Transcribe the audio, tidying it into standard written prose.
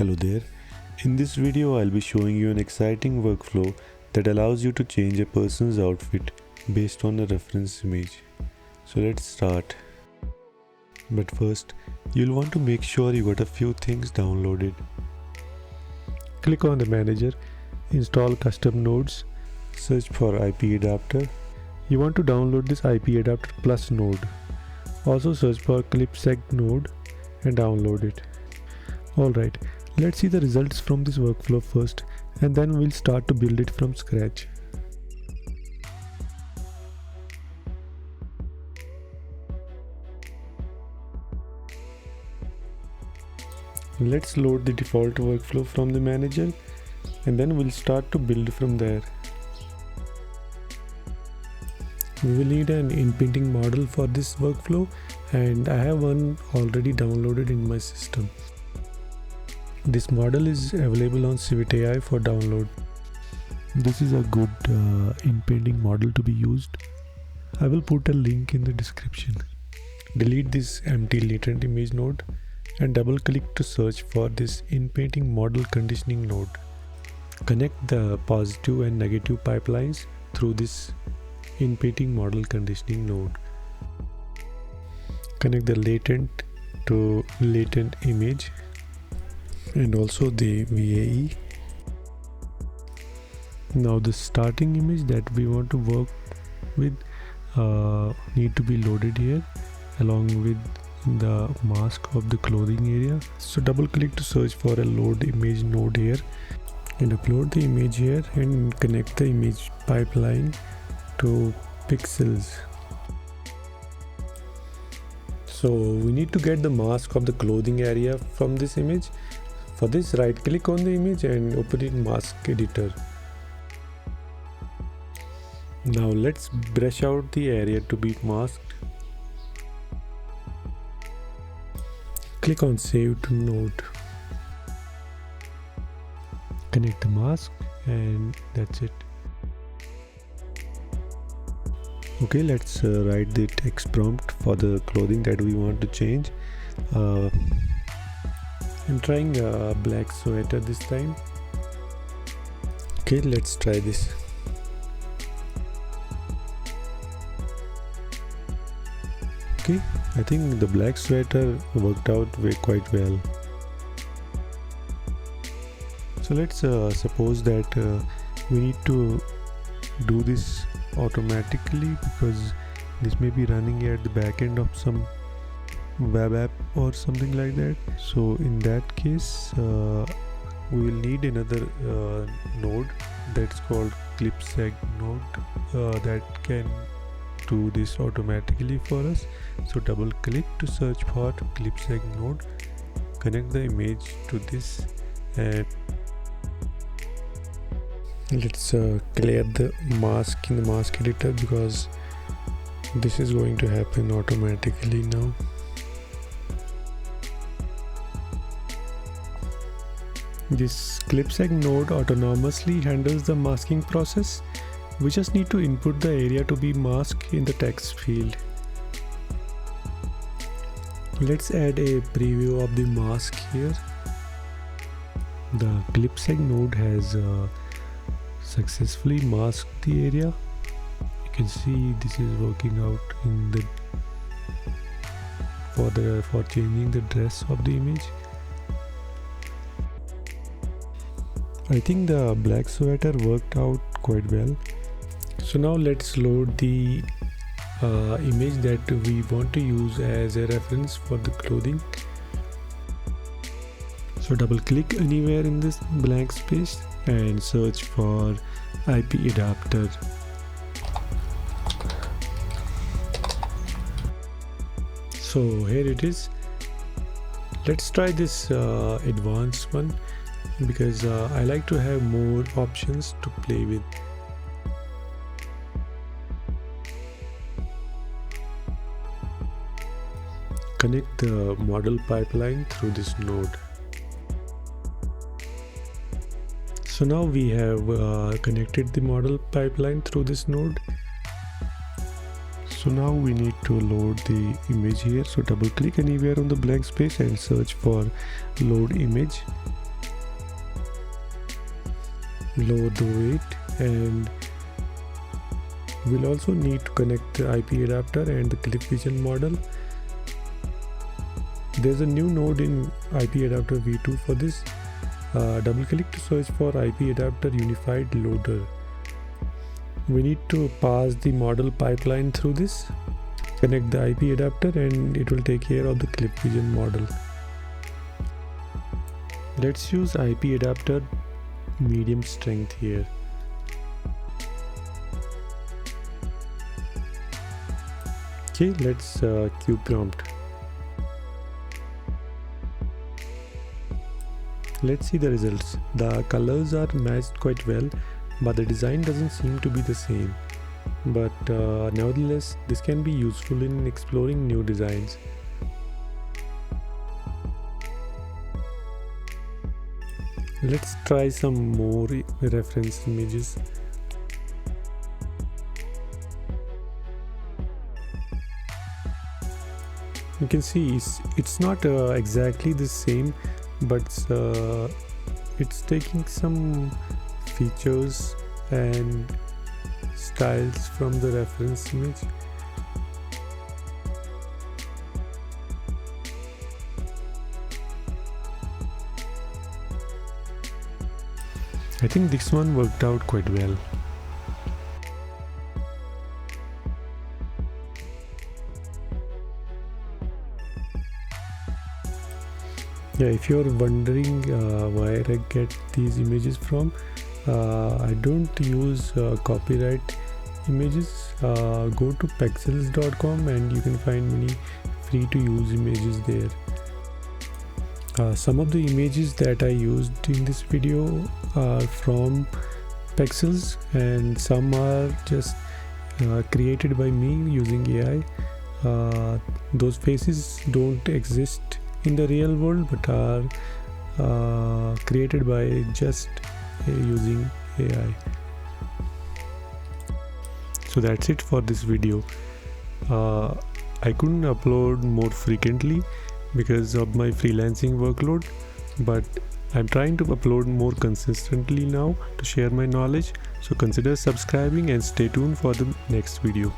Hello there. In this video I'll be showing you an exciting workflow that allows you to change a person's outfit based on a reference image. So let's start. But first, you'll want to make sure you got a few things downloaded. Click on the manager, install custom nodes, search for IP adapter. You want to download this IP adapter plus node. Also search for clipseg node and download it. Alright, let's see the results from this workflow first, and then we'll start to build it from scratch. Let's load the default workflow from the manager, and then we'll start to build from there. We will need an inpainting model for this workflow, and I have one already downloaded in my system. This model is available on Civit.ai for download. This is a good inpainting model to be used. I will put a link in the description. Delete this empty latent image node and double click to search for this inpainting model conditioning node. Connect the positive and negative pipelines through this inpainting model conditioning node. Connect the latent to latent image and also the VAE. Now the starting image that we want to work with need to be loaded here along with the mask of the clothing area. So double click to search for a load image node here and upload the image here and connect the image pipeline to pixels. So we need to get the mask of the clothing area from this image. For this, right click on the image and open it in mask editor. Now let's brush out the area to be masked. Click on save to node. Connect the mask and that's it. Okay, let's write the text prompt for the clothing that we want to change. I'm trying a black sweater this time. Okay, let's try this. Okay, I think the black sweater worked out quite well. So let's suppose that we need to do this automatically because this may be running at the back end of some web app or something like that. So in that case we will need another node that's called clipseg node that can do this automatically for us. So double click to search for clipseg node, connect the image to this, and let's clear the mask in the mask editor because this is going to happen automatically now. This clipseg node autonomously handles the masking process. We just need to input the area to be masked in the text field. Let's add a preview of the mask here. The clipseg node has successfully masked the area. You can see this is working out in the for changing the dress of the image. I think the black sweater worked out quite well. So now let's load the image that we want to use as a reference for the clothing. So double click anywhere in this blank space and search for IP adapter. So here it is. Let's try this advanced one because I like to have more options to play with. Connect the model pipeline through this node. So now we have connected the model pipeline through this node. So now we need to load the image here. So double click anywhere on the blank space and search for load image. lower the weight, and we'll also need to connect the IP adapter and the diffusion model. There's a new node in IP adapter v2 for this. Double click to search for IP adapter unified loader. We need to pass the model pipeline through this. Connect the IP adapter and it will take care of the clip vision model. Let's use IP adapter medium strength here. Okay, let's queue prompt. Let's see the results. The colors are matched quite well, but the design doesn't seem to be the same. But nevertheless, this can be useful in exploring new designs. Let's try some more reference images. You can see it's not exactly the same, but it's taking some features and styles from the reference image. I think this one worked out quite well. Yeah, if you're wondering where I get these images from, I don't use copyright images. Go to pexels.com and you can find many free to use images there. Some of the images that I used in this video are from Pexels, and some are just created by me using AI. Those faces don't exist in the real world but are created by just using AI. So that's it for this video. I couldn't upload more frequently because of my freelancing workload, but I'm trying to upload more consistently now to share my knowledge. So consider subscribing and stay tuned for the next video.